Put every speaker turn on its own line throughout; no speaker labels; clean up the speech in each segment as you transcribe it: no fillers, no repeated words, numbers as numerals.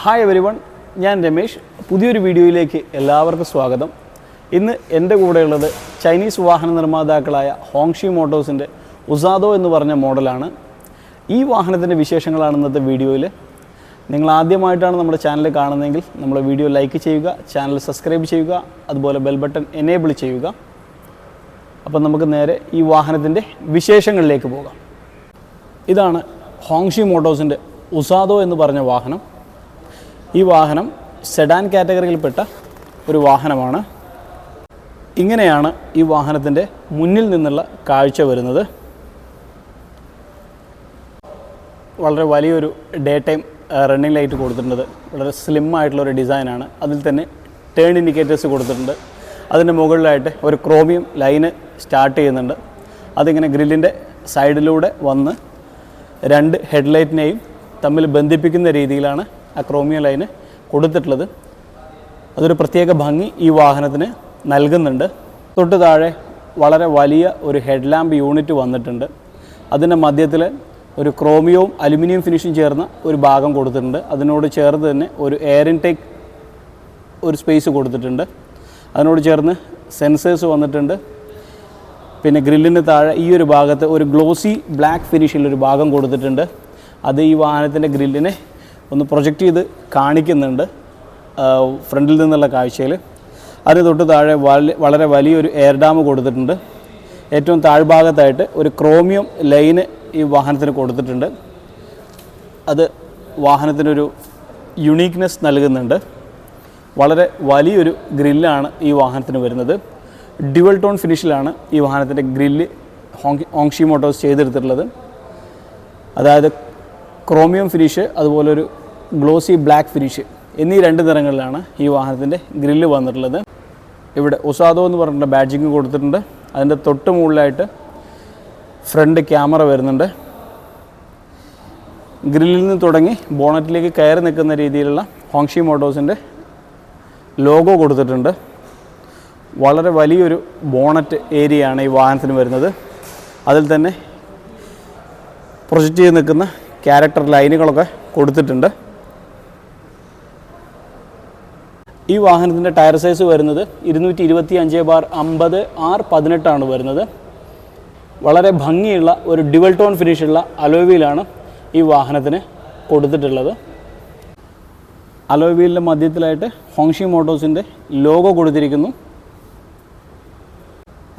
Hi everyone, ഞാൻ രമേഷ്. പുതിയൊരു വീഡിയോയിലേക്ക് എല്ലാവർക്കും സ്വാഗതം. ഇന്ന് എൻ്റെ കൂടെയുള്ളത് ചൈനീസ് വാഹന നിർമ്മാതാക്കളായ ഹോങ്ഷി മോട്ടോഴ്സിൻ്റെ ഉസാദോ എന്ന് പറഞ്ഞ മോഡലാണ്. ഈ വാഹനത്തിൻ്റെ വിശേഷങ്ങളാണ് ഇന്നത്തെ വീഡിയോയിൽ. നിങ്ങൾ ആദ്യമായിട്ടാണ് നമ്മുടെ ചാനൽ കാണുന്നതെങ്കിൽ നമ്മുടെ വീഡിയോ ലൈക്ക് ചെയ്യുക, ചാനൽ സബ്സ്ക്രൈബ് ചെയ്യുക, അതുപോലെ ബെൽ ബട്ടൺ എനേബിൾ ചെയ്യുക. അപ്പം നമുക്ക് നേരെ ഈ വാഹനത്തിൻ്റെ വിശേഷങ്ങളിലേക്ക് പോകാം. ഇതാണ് ഹോങ്ഷി മോട്ടോഴ്സിൻ്റെ ഉസാദോ എന്ന് പറഞ്ഞ വാഹനം. ഈ വാഹനം സെഡാൻ കാറ്റഗറിയിൽപ്പെട്ട ഒരു വാഹനമാണ്. ഇങ്ങനെയാണ് ഈ വാഹനത്തിൻ്റെ മുന്നിൽ നിന്നുള്ള കാഴ്ച വരുന്നത്. വളരെ വലിയൊരു ഡേ ടൈം റണ്ണിങ് ലൈറ്റ് കൊടുത്തിട്ടുണ്ട്. വളരെ സ്ലിം ആയിട്ടുള്ളൊരു ഡിസൈനാണ്. അതിൽ തന്നെ ടേൺ ഇൻഡിക്കേറ്റേഴ്സ് കൊടുത്തിട്ടുണ്ട്. അതിൻ്റെ മുകളിലായിട്ട് ഒരു ക്രോമിയം ലൈന് സ്റ്റാർട്ട് ചെയ്യുന്നുണ്ട്. അതിങ്ങനെ ഗ്രില്ലിൻ്റെ സൈഡിലൂടെ വന്ന് രണ്ട് ഹെഡ്ലൈറ്റിനെയും തമ്മിൽ ബന്ധിപ്പിക്കുന്ന രീതിയിലാണ് ആ ക്രോമിയം ലൈന് കൊടുത്തിട്ടുള്ളത്. അതൊരു പ്രത്യേക ഭംഗി ഈ വാഹനത്തിന് നൽകുന്നുണ്ട്. തൊട്ട് താഴെ വളരെ വലിയ ഒരു ഹെഡ് ലാമ്പ് യൂണിറ്റ് വന്നിട്ടുണ്ട്. അതിൻ്റെ മധ്യത്തിൽ ഒരു ക്രോമിയവും അലുമിനിയം ഫിനിഷും ചേർന്ന ഒരു ഭാഗം കൊടുത്തിട്ടുണ്ട്. അതിനോട് ചേർന്ന് തന്നെ ഒരു എയർ ഇൻടേക്ക് ഒരു സ്പേസ് കൊടുത്തിട്ടുണ്ട്. അതിനോട് ചേർന്ന് സെൻസേഴ്സ് വന്നിട്ടുണ്ട്. പിന്നെ ഗ്രില്ലിന് താഴെ ഈ ഒരു ഭാഗത്ത് ഒരു ഗ്ലോസി ബ്ലാക്ക് ഫിനിഷിലൊരു ഭാഗം കൊടുത്തിട്ടുണ്ട്. അത് ഈ വാഹനത്തിൻ്റെ ഗ്രില്ലിനെ ഒന്ന് പ്രൊജക്റ്റ് ചെയ്ത് കാണിക്കുന്നുണ്ട് ഫ്രണ്ടിൽ നിന്നുള്ള കാഴ്ചയിൽ. അതിന് തൊട്ട് താഴെ വളരെ വലിയൊരു എയർ ഡാം കൊടുത്തിട്ടുണ്ട്. ഏറ്റവും താഴ്ഭാഗത്തായിട്ട് ഒരു ക്രോമിയം ലൈന് ഈ വാഹനത്തിന് കൊടുത്തിട്ടുണ്ട്. അത് വാഹനത്തിനൊരു യുണീക്ക്നെസ് നൽകുന്നുണ്ട്. വളരെ വലിയൊരു ഗ്രില്ലാണ് ഈ വാഹനത്തിന് വരുന്നത്. ഡ്യുവൽ ടോൺ ഫിനിഷിലാണ് ഈ വാഹനത്തിൻ്റെ ഗ്രില്ല് ഹോങ്ഷി മോട്ടോഴ്സ് ചെയ്തെടുത്തിട്ടുള്ളത്. അതായത് ക്രോമിയം ഫിനിഷ്, അതുപോലെ ഒരു ഗ്ലോസി ബ്ലാക്ക് ഫിനിഷ് എന്നീ രണ്ട് നിറങ്ങളിലാണ് ഈ വാഹനത്തിൻ്റെ ഗ്രില്ല് വന്നിട്ടുള്ളത്. ഇവിടെ ഉസാദോ എന്ന് പറഞ്ഞിട്ടുള്ള ബാഡ്ജിങ് കൊടുത്തിട്ടുണ്ട്. അതിൻ്റെ തൊട്ട് മുകളിലായിട്ട് ഫ്രണ്ട് ക്യാമറ വരുന്നുണ്ട്. ഗ്രില്ലിൽ നിന്ന് തുടങ്ങി ബോണറ്റിലേക്ക് കയറി നിൽക്കുന്ന രീതിയിലുള്ള ഹോങ്ഷി മോട്ടോഴ്സിൻ്റെ ലോഗോ കൊടുത്തിട്ടുണ്ട്. വളരെ വലിയൊരു ബോണറ്റ് ഏരിയയാണ് ഈ വാഹനത്തിന് വരുന്നത്. അതിൽ തന്നെ പ്രൊജക്റ്റ് ചെയ്ത് നിൽക്കുന്ന ക്യാരക്ടർ ലൈനുകളൊക്കെ കൊടുത്തിട്ടുണ്ട്. ഈ വാഹനത്തിൻ്റെ ടയർ സൈസ് വരുന്നത് 225/50R18 വരുന്നത്. വളരെ ഭംഗിയുള്ള ഒരു ഡ്യുവൽ ടോൺ ഫിനിഷുള്ള അലോയ് വീലാണ് ഈ വാഹനത്തിന് കൊടുത്തിട്ടുള്ളത്. അലോയ് വീലിൻ്റെ മധ്യത്തിലായിട്ട് ഹോങ്ഷി മോട്ടോഴ്സിൻ്റെ ലോഗോ കൊടുത്തിരിക്കുന്നു.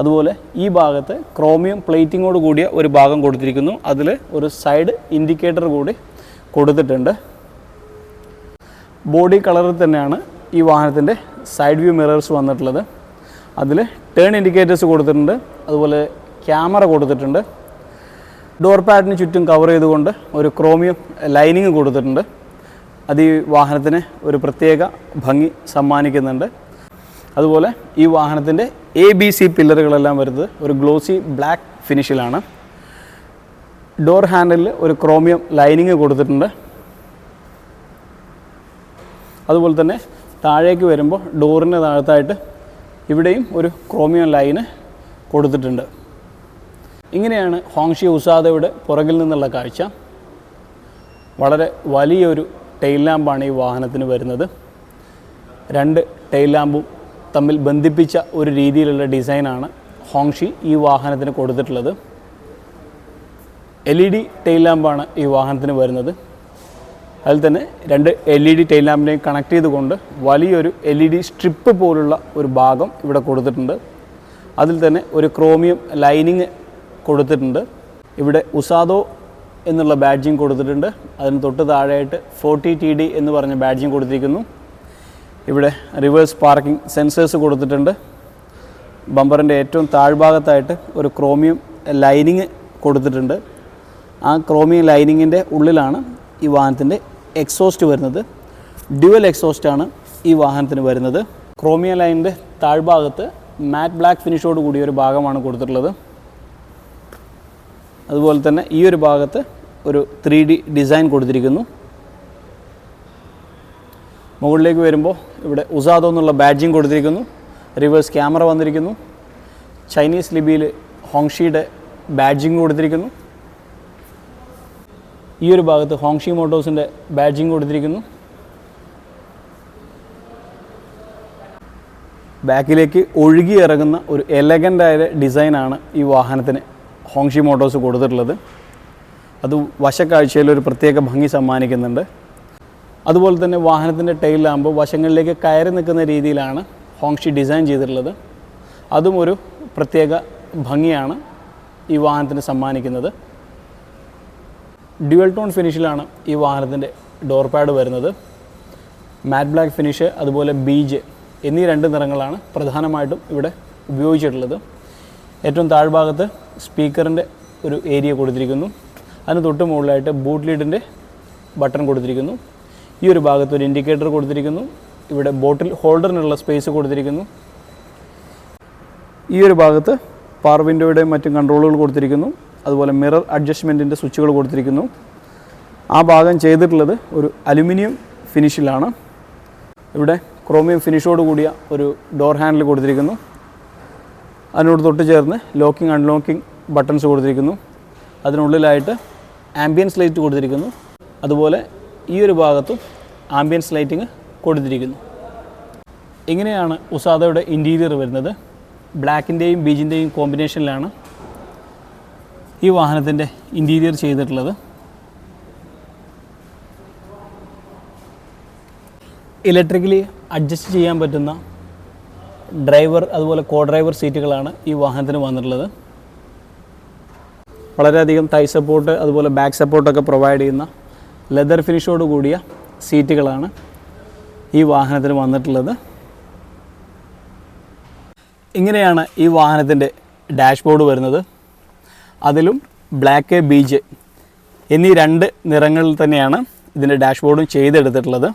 അതുപോലെ ഈ ഭാഗത്ത് ക്രോമിയം പ്ലേറ്റിങ്ങോട് കൂടിയ ഒരു ഭാഗം കൊടുത്തിരിക്കുന്നു. അതിൽ ഒരു സൈഡ് ഇൻഡിക്കേറ്റർ കൂടി കൊടുത്തിട്ടുണ്ട്. ബോഡി കളറിൽ തന്നെയാണ് ഈ വാഹനത്തിൻ്റെ സൈഡ് വ്യൂ മിറേഴ്സ് വന്നിട്ടുള്ളത്. അതിൽ ടേൺ ഇൻഡിക്കേറ്റേഴ്സ് കൊടുത്തിട്ടുണ്ട്. അതുപോലെ ക്യാമറ കൊടുത്തിട്ടുണ്ട്. ഡോർ പാഡിന് ചുറ്റും കവർ ചെയ്തുകൊണ്ട് ഒരു ക്രോമിയം ലൈനിങ് കൊടുത്തിട്ടുണ്ട്. അത് ഈ വാഹനത്തിന് ഒരു പ്രത്യേക ഭംഗി സമ്മാനിക്കുന്നുണ്ട്. അതുപോലെ ഈ വാഹനത്തിൻ്റെ ABC പില്ലറുകളെല്ലാം വരുന്നത് ഒരു ഗ്ലോസി ബ്ലാക്ക് ഫിനിഷിലാണ്. ഡോർ ഹാൻഡിലിൽ ഒരു ക്രോമിയം ലൈനിങ് കൊടുത്തിട്ടുണ്ട്. അതുപോലെ തന്നെ താഴേക്ക് വരുമ്പോൾ ഡോറിൻ്റെ താഴത്തായിട്ട് ഇവിടെയും ഒരു ക്രോമിയം ലൈന് കൊടുത്തിട്ടുണ്ട്. ഇങ്ങനെയാണ് ഹോങ്ഷി ഉസാദോയുടെ പുറകിൽ നിന്നുള്ള കാഴ്ച. വളരെ വലിയൊരു ടെയിൽ ലാമ്പാണ് ഈ വാഹനത്തിന് വരുന്നത്. രണ്ട് ടെയിൽ ലാമ്പും തമ്മിൽ ബന്ധിപ്പിച്ച ഒരു രീതിയിലുള്ള ഡിസൈനാണ് ഹോങ്ഷി ഈ വാഹനത്തിന് കൊടുത്തിട്ടുള്ളത്. LED ടെയിൽ ലാമ്പാണ് ഈ വാഹനത്തിന് വരുന്നത്. അതിൽ തന്നെ രണ്ട് LED ടെയിൽ ലാമ്പിനെയും കണക്ട് ചെയ്തുകൊണ്ട് വലിയൊരു LED സ്ട്രിപ്പ് പോലുള്ള ഒരു ഭാഗം ഇവിടെ കൊടുത്തിട്ടുണ്ട്. അതിൽ തന്നെ ഒരു ക്രോമിയം ലൈനിങ് കൊടുത്തിട്ടുണ്ട്. ഇവിടെ ഉസാദോ എന്നുള്ള ബാഡ്ജിങ് കൊടുത്തിട്ടുണ്ട്. അതിന് തൊട്ട് താഴെയായിട്ട് 40TD എന്ന് പറഞ്ഞ ബാഡ്ജിങ് കൊടുത്തിരിക്കുന്നു. ഇവിടെ റിവേഴ്സ് പാർക്കിംഗ് സെൻസേഴ്സ് കൊടുത്തിട്ടുണ്ട്. ബമ്പറിൻ്റെ ഏറ്റവും താഴ്ഭാഗത്തായിട്ട് ഒരു ക്രോമിയം ലൈനിങ് കൊടുത്തിട്ടുണ്ട്. ആ ക്രോമിയം ലൈനിങ്ങിൻ്റെ ഉള്ളിലാണ് ഈ വാഹനത്തിൻ്റെ എക്സോസ്റ്റ് വരുന്നത്. ഡ്യുവൽ എക്സോസ്റ്റാണ് ഈ വാഹനത്തിന് വരുന്നത്. ക്രോമിയം ലൈനിൻ്റെ താഴ്ഭാഗത്ത് മാറ്റ് ബ്ലാക്ക് ഫിനിഷോട് കൂടിയ ഒരു ഭാഗമാണ് കൊടുത്തിട്ടുള്ളത്. അതുപോലെ തന്നെ ഈ ഒരു ഭാഗത്ത് ഒരു 3D ഡിസൈൻ കൊടുത്തിരിക്കുന്നു. മുകളിലേക്ക് വരുമ്പോൾ ഇവിടെ ഉസാദോ എന്നുള്ള ബാഡ്ജിങ് കൊടുത്തിരിക്കുന്നു. റിവേഴ്സ് ക്യാമറ വന്നിരിക്കുന്നു. ചൈനീസ് ലിപിയിൽ ഹോങ്ഷിയുടെ ബാഡ്ജിങ് കൊടുത്തിരിക്കുന്നു. ഈ ഒരു ഭാഗത്ത് ഹോങ്ഷി മോട്ടോഴ്സിൻ്റെ ബാഡ്ജിങ് കൊടുത്തിരിക്കുന്നു. ബാക്കിലേക്ക് ഒഴുകി ഇറങ്ങുന്ന ഒരു എലഗൻ്റായ ഡിസൈനാണ് ഈ വാഹനത്തിന് ഹോങ്ഷി മോട്ടോഴ്സ് കൊടുത്തിട്ടുള്ളത്. അത് വശക്കാഴ്ചയിൽ ഒരു പ്രത്യേക ഭംഗി സമ്മാനിക്കുന്നുണ്ട്. അതുപോലെ തന്നെ വാഹനത്തിൻ്റെ ടെയിൽ ലാമ്പ് വശങ്ങളിലേക്ക് കയറി നിൽക്കുന്ന രീതിയിലാണ് ഹോങ്ഷി ഡിസൈൻ ചെയ്തിട്ടുള്ളത്. അതും ഒരു പ്രത്യേക ഭംഗിയാണ് ഈ വാഹനത്തിന് സമ്മാനിക്കുന്നത്. ഡ്യുവൽ ടോൺ ഫിനിഷിലാണ് ഈ വാഹനത്തിൻ്റെ ഡോർ പാഡ് വരുന്നത്. മാറ്റ് ബ്ലാക്ക് ഫിനിഷ് അതുപോലെ ബീജ് എന്നീ 2 നിറങ്ങളാണ് പ്രധാനമായിട്ടും ഇവിടെ ഉപയോഗിച്ചിട്ടുള്ളത്. ഏറ്റവും താഴ്ഭാഗത്ത് സ്പീക്കറിൻ്റെ ഒരു ഏരിയ കൊടുത്തിരിക്കുന്നു. അതിന് തൊട്ട് മുകളിലായിട്ട് ബൂട്ട് ലീഡിൻ്റെ ബട്ടൺ കൊടുത്തിരിക്കുന്നു. ഈ ഒരു ഭാഗത്ത് ഒരു ഇൻഡിക്കേറ്റർ കൊടുത്തിരിക്കുന്നു. ഇവിടെ ബോട്ടിൽ ഹോൾഡറിനുള്ള സ്പേസ് കൊടുത്തിരിക്കുന്നു. ഈ ഒരു ഭാഗത്ത് പവർ വിൻഡോയുടെയും മറ്റും കൺട്രോളുകൾ കൊടുത്തിരിക്കുന്നു. അതുപോലെ മിറർ അഡ്ജസ്റ്റ്മെൻറ്റിൻ്റെ സ്വിച്ചുകൾ കൊടുത്തിരിക്കുന്നു. ആ ഭാഗം ചെയ്തിട്ടുള്ളത് ഒരു അലുമിനിയം ഫിനിഷിലാണ്. ഇവിടെ ക്രോമിയം ഫിനിഷോട് കൂടിയ ഒരു ഡോർ ഹാൻഡിൽ കൊടുത്തിരിക്കുന്നു. അതിനോട് തൊട്ട് ചേർന്ന് ലോക്കിംഗ് അൺലോക്കിംഗ് ബട്ടൺസ് കൊടുത്തിരിക്കുന്നു. അതിനുള്ളിലായിട്ട് ആംബിയൻസ് ലൈറ്റ് കൊടുത്തിരിക്കുന്നു. അതുപോലെ ഈ ഒരു ഭാഗത്തും ആംബിയൻസ് ലൈറ്റിംഗ് കൊടുത്തിരിക്കുന്നു. ഇങ്ങനെയാണ് ഉസാദയുടെ ഇൻറ്റീരിയർ വരുന്നത്. ബ്ലാക്കിൻ്റെയും ബീജിൻ്റെയും കോമ്പിനേഷനിലാണ് ഈ വാഹനത്തിൻ്റെ ഇൻറ്റീരിയർ ചെയ്തിട്ടുള്ളത്. ഇലക്ട്രിക്കലി അഡ്ജസ്റ്റ് ചെയ്യാൻ പറ്റുന്ന ഡ്രൈവർ അതുപോലെ കോ ഡ്രൈവർ സീറ്റുകളാണ് ഈ വാഹനത്തിന് വന്നിട്ടുള്ളത്. വളരെയധികം തൈ സപ്പോർട്ട് അതുപോലെ ബാക്ക് സപ്പോർട്ടൊക്കെ പ്രൊവൈഡ് ചെയ്യുന്ന ലെതർ ഫിനിഷോട് കൂടിയ സീറ്റുകളാണ് ഈ വാഹനത്തിന് വന്നിട്ടുള്ളത്. ഇങ്ങനെയാണ് ഈ വാഹനത്തിൻ്റെ ഡാഷ്ബോർഡ് വരുന്നത്. അതിലും ബ്ലാക്ക് ബീജ് എന്നീ 2 നിറങ്ങളിൽ തന്നെയാണ് ഇതിൻ്റെ ഡാഷ്ബോർഡും ചെയ്തെടുത്തിട്ടുള്ളത്.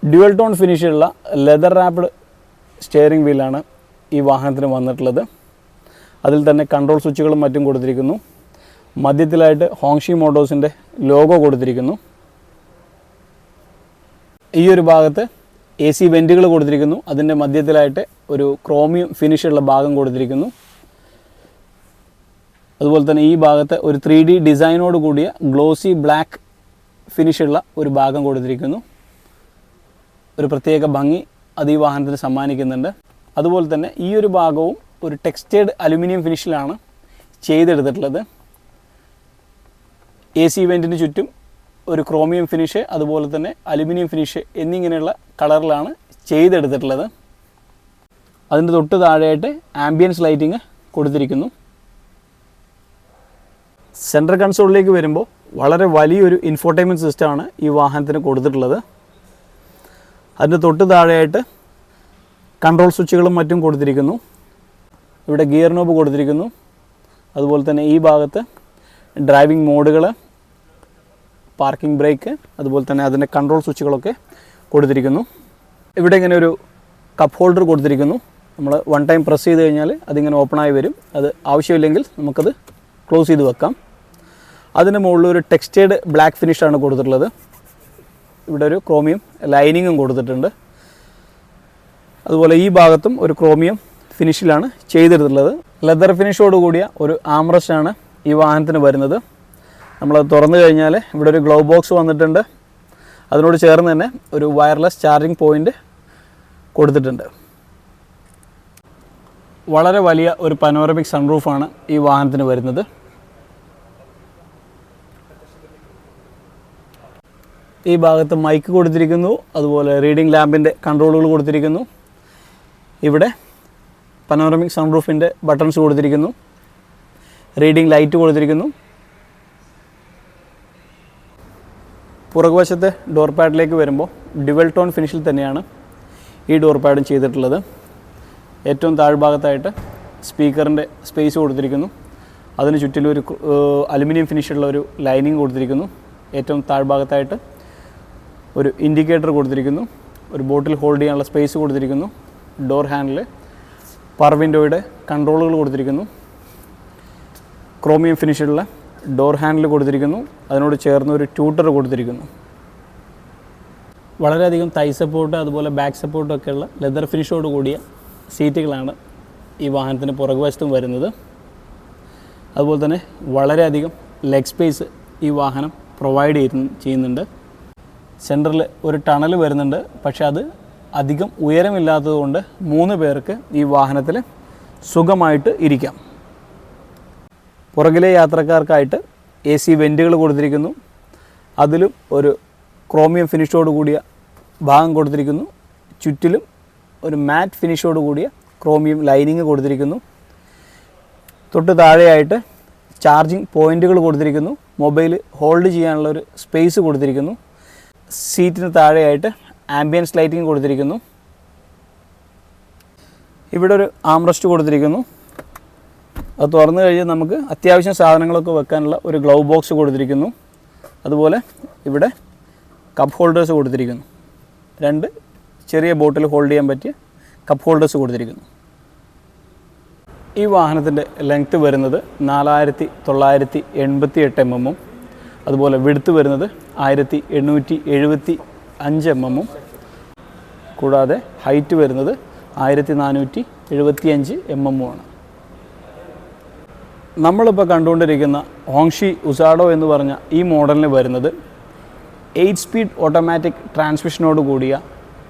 ഡ്യുവൽ ടോൺ ഫിനിഷുള്ള ലെതർ റാപ്ഡ് സ്റ്റിയറിംഗ് വീലാണ് ഈ വാഹനത്തിന് വന്നിട്ടുള്ളത്. അതിൽ തന്നെ കൺട്രോൾ സ്വിച്ചുകളും മറ്റും കൊടുത്തിരിക്കുന്നു. മധ്യത്തിലായിട്ട് ഹോങ്ഷി മോട്ടോഴ്സിൻ്റെ ലോഗോ കൊടുത്തിരിക്കുന്നു. ഈ ഒരു ഭാഗത്ത് AC വെൻറ്റുകൾ കൊടുത്തിരിക്കുന്നു. അതിൻ്റെ മധ്യത്തിലായിട്ട് ഒരു ക്രോമിയം ഫിനിഷുള്ള ഭാഗം കൊടുത്തിരിക്കുന്നു. അതുപോലെ തന്നെ ഈ ഭാഗത്ത് ഒരു 3D ഡിസൈനോട് കൂടിയ ഗ്ലോസി ബ്ലാക്ക് ഫിനിഷുള്ള ഒരു ഭാഗം കൊടുത്തിരിക്കുന്നു. ഒരു പ്രത്യേക ഭംഗി അത് ഈ വാഹനത്തിന് സമ്മാനിക്കുന്നുണ്ട്. അതുപോലെ തന്നെ ഈ ഒരു ഭാഗവും ഒരു ടെക്സ്റ്റേർഡ് അലുമിനിയം ഫിനിഷിലാണ് ചെയ്തെടുത്തിട്ടുള്ളത്. AC വെൻറ്റിന് ചുറ്റും ഒരു ക്രോമിയം ഫിനിഷ് അതുപോലെ തന്നെ അലുമിനിയം ഫിനിഷ് എന്നിങ്ങനെയുള്ള കളറിലാണ് ചെയ്തെടുത്തിട്ടുള്ളത്. അതിൻ്റെ തൊട്ട് താഴെയായിട്ട് ആംബിയൻസ് ലൈറ്റിംഗ് കൊടുത്തിരിക്കുന്നു. സെൻട്രൽ കൺസോളിലേക്ക് വരുമ്പോൾ വളരെ വലിയൊരു ഇൻഫോർടൈൻമെൻറ്റ് സിസ്റ്റമാണ് ഈ വാഹനത്തിന് കൊടുത്തിട്ടുള്ളത്. അതിൻ്റെ തൊട്ട് താഴെയായിട്ട് കൺട്രോൾ സ്വിച്ചുകളും മറ്റും കൊടുത്തിരിക്കുന്നു. ഇവിടെ ഗിയർ നോബ് കൊടുത്തിരിക്കുന്നു. അതുപോലെ തന്നെ ഈ ഭാഗത്ത് ഡ്രൈവിംഗ് മോഡുകൾ, പാർക്കിംഗ് ബ്രേക്ക്, അതുപോലെ തന്നെ അതിൻ്റെ കൺട്രോൾ സ്വിച്ചുകളൊക്കെ കൊടുത്തിരിക്കുന്നു. ഇവിടെ ഇങ്ങനെ ഒരു കപ്പ് ഹോൾഡർ കൊടുത്തിരിക്കുന്നു. നമ്മൾ 1 ടൈം പ്രസ് ചെയ്ത് കഴിഞ്ഞാൽ അതിങ്ങനെ ഓപ്പണായി വരും. അത് ആവശ്യമില്ലെങ്കിൽ നമുക്കത് ക്ലോസ് ചെയ്ത് വെക്കാം. അതിന് മുകളിൽ ഒരു ടെക്സ്റ്റേർഡ് ബ്ലാക്ക് ഫിനിഷാണ് കൊടുത്തിട്ടുള്ളത്. ഇവിടെ ഒരു ക്രോമിയം ലൈനിങ്ങും കൊടുത്തിട്ടുണ്ട്. അതുപോലെ ഈ ഭാഗത്തും ഒരു ക്രോമിയം ഫിനിഷിലാണ് ചെയ്തെടുത്തിട്ടുള്ളത്. ലെതർ ഫിനിഷോട് കൂടിയ ഒരു ആംറസ്റ്റാണ് ഈ വാഹനത്തിന് വരുന്നത്. നമ്മളത് തുറന്നു കഴിഞ്ഞാൽ ഇവിടെ ഒരു ഗ്ലൗ ബോക്സ് വന്നിട്ടുണ്ട്. അതിനോട് ചേർന്ന് തന്നെ ഒരു വയർലെസ് ചാർജിങ് പോയിൻ്റ് കൊടുത്തിട്ടുണ്ട്. വളരെ വലിയ ഒരു പനോറമിക് സൺറൂഫാണ് ഈ വാഹനത്തിന് വരുന്നത്. ഈ ഭാഗത്ത് മൈക്ക് കൊടുത്തിരിക്കുന്നു. അതുപോലെ റീഡിംഗ് ലാമ്പിൻ്റെ കൺട്രോളുകൾ കൊടുത്തിരിക്കുന്നു. ഇവിടെ പനോറമിക് സൺറൂഫിൻ്റെ ബട്ടൺസ് കൊടുത്തിരിക്കുന്നു. റീഡിംഗ് ലൈറ്റ് കൊടുത്തിരിക്കുന്നു. പുറകുവശത്തെ ഡോർ പാഡിലേക്ക് വരുമ്പോൾ ഡ്യുവൽ ടോൺ ഫിനിഷിൽ തന്നെയാണ് ഈ ഡോർ പാഡും ചെയ്തിട്ടുള്ളത്. ഏറ്റവും താഴ്ഭാഗത്തായിട്ട് സ്പീക്കറിൻ്റെ സ്പേസ് കൊടുത്തിരിക്കുന്നു. അതിന് ചുറ്റിലും ഒരു അലുമിനിയം ഫിനിഷുള്ള ഒരു ലൈനിങ് കൊടുത്തിരിക്കുന്നു. ഏറ്റവും താഴ്ഭാഗത്തായിട്ട് ഒരു ഇൻഡിക്കേറ്റർ കൊടുത്തിരിക്കുന്നു. ഒരു ബോട്ടിൽ ഹോൾഡ് ചെയ്യാനുള്ള സ്പേസ് കൊടുത്തിരിക്കുന്നു. ഡോർ ഹാൻഡിൽ പവർ വിൻഡോയുടെ കൺട്രോളുകൾ കൊടുത്തിരിക്കുന്നു. ക്രോമിയം ഫിനിഷുള്ള ഡോർ ഹാൻഡിൽ കൊടുത്തിരിക്കുന്നു. അതിനോട് ചേർന്ന് ഒരു ട്യൂട്ടർ കൊടുത്തിരിക്കുന്നു. വളരെയധികം തൈ സപ്പോർട്ട് അതുപോലെ ബാക്ക് സപ്പോർട്ടൊക്കെയുള്ള ലെതർ ഫിനിഷോട് കൂടിയ സീറ്റുകളാണ് ഈ വാഹനത്തിന് പുറകുവശത്തും വരുന്നത്. അതുപോലെ തന്നെ വളരെയധികം ലെഗ് സ്പേസ് ഈ വാഹനം പ്രൊവൈഡ് ചെയ്യുന്നുണ്ട്. സെൻറ്ററിൽ ഒരു ടണൽ വരുന്നുണ്ട്. പക്ഷേ അത് അധികം ഉയരമില്ലാത്തതുകൊണ്ട് 3 പേർക്ക് ഈ വാഹനത്തിൽ സുഖമായിട്ട് ഇരിക്കാം. പുറകിലെ യാത്രക്കാർക്കായിട്ട് AC വെൻറ്റുകൾ കൊടുത്തിരിക്കുന്നു. അതിലും ഒരു ക്രോമിയം ഫിനിഷോട് കൂടിയ ഭാഗം കൊടുത്തിരിക്കുന്നു. ചുറ്റിലും ഒരു മാറ്റ് ഫിനിഷോട് കൂടിയ ക്രോമിയം ലൈനിങ് കൊടുത്തിരിക്കുന്നു. തൊട്ട് താഴെയായിട്ട് ചാർജിങ് പോയിൻറ്റുകൾ കൊടുത്തിരിക്കുന്നു. മൊബൈൽ ഹോൾഡ് ചെയ്യാനുള്ള ഒരു സ്പേസ് കൊടുത്തിരിക്കുന്നു. സീറ്റിന് താഴെയായിട്ട് ആംബിയൻസ് ലൈറ്റിംഗ് കൊടുത്തിരിക്കുന്നു. ഇവിടെ ഒരു ആംറസ്റ്റ് കൊടുത്തിരിക്കുന്നു. അത് തുറന്നു കഴിഞ്ഞാൽ നമുക്ക് അത്യാവശ്യം സാധനങ്ങളൊക്കെ വെക്കാനുള്ള ഒരു ഗ്ലൗ ബോക്സ് കൊടുത്തിരിക്കുന്നു. അതുപോലെ ഇവിടെ കപ്പ് ഹോൾഡേഴ്സ് കൊടുത്തിരിക്കുന്നു. 2 ചെറിയ ബോട്ടിൽ ഹോൾഡ് ചെയ്യാൻ പറ്റിയ കപ്പ് ഹോൾഡേഴ്സ് കൊടുത്തിരിക്കുന്നു. ഈ വാഹനത്തിൻ്റെ ലെങ്ത്ത് വരുന്നത് 4988 mm, അതുപോലെ വിഡ്ത്ത് വരുന്നത് 1875 mm, കൂടാതെ ഹൈറ്റ് വരുന്നത് 1475 mm ആണ്. നമ്മളിപ്പോൾ കണ്ടുകൊണ്ടിരിക്കുന്ന ഹോങ്ഷി ഉസാഡോ എന്ന് പറഞ്ഞ ഈ മോഡലിന് വരുന്നത് 8 സ്പീഡ് ഓട്ടോമാറ്റിക് ട്രാൻസ്മിഷനോട് കൂടിയ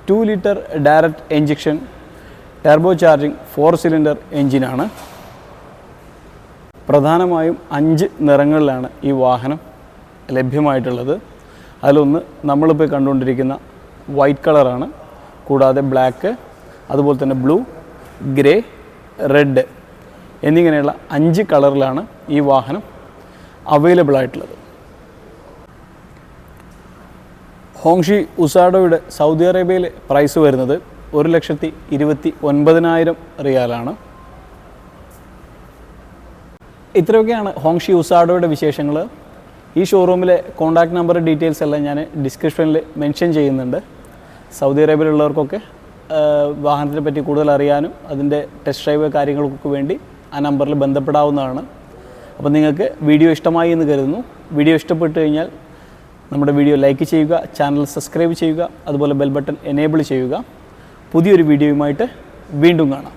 2 litre direct injection turbo charging 4 cylinder എഞ്ചിനാണ്. പ്രധാനമായും 5 നിറങ്ങളിലാണ് ഈ വാഹനം ലഭ്യമായിട്ടുള്ളത്. അതിലൊന്ന് നമ്മളിപ്പോൾ കണ്ടുകൊണ്ടിരിക്കുന്ന വൈറ്റ് കളറാണ്. കൂടാതെ ബ്ലാക്ക്, അതുപോലെ തന്നെ ബ്ലൂ, ഗ്രേ, റെഡ് എന്നിങ്ങനെയുള്ള 5 കളറിലാണ് ഈ വാഹനം അവൈലബിൾ ആയിട്ടുള്ളത്. ഹോങ്ഷി ഉസാഡോയുടെ സൗദി അറേബ്യയിലെ പ്രൈസ് വരുന്നത് 1,29,000 റിയാലാണ്. ഇത്രയൊക്കെയാണ് ഹോങ്ഷി ഉസാഡോയുടെ വിശേഷങ്ങൾ. ഈ ഷോറൂമിലെ കോൺടാക്റ്റ് നമ്പർ ഡീറ്റെയിൽസ് എല്ലാം ഞാൻ ഡിസ്ക്രിപ്ഷനിൽ മെൻഷൻ ചെയ്യുന്നുണ്ട്. സൗദി അറേബ്യയിലുള്ളവർക്കൊക്കെ വാഹനത്തിനെ പറ്റി കൂടുതൽ അറിയാനും അതിൻ്റെ ടെസ്റ്റ് ഡ്രൈവ് കാര്യങ്ങൾക്കൊക്കെ വേണ്ടി ആ നമ്പറിൽ ബന്ധപ്പെടാവുന്നതാണ്. അപ്പോൾ നിങ്ങൾക്ക് വീഡിയോ ഇഷ്ടമായി എന്ന് കരുതുന്നു. വീഡിയോ ഇഷ്ടപ്പെട്ട് കഴിഞ്ഞാൽ നമ്മുടെ വീഡിയോ ലൈക്ക് ചെയ്യുക, ചാനൽ സബ്സ്ക്രൈബ് ചെയ്യുക, അതുപോലെ ബെൽ ബട്ടൺ എനേബിൾ ചെയ്യുക. പുതിയൊരു വീഡിയോയുമായിട്ട് വീണ്ടും കാണാം.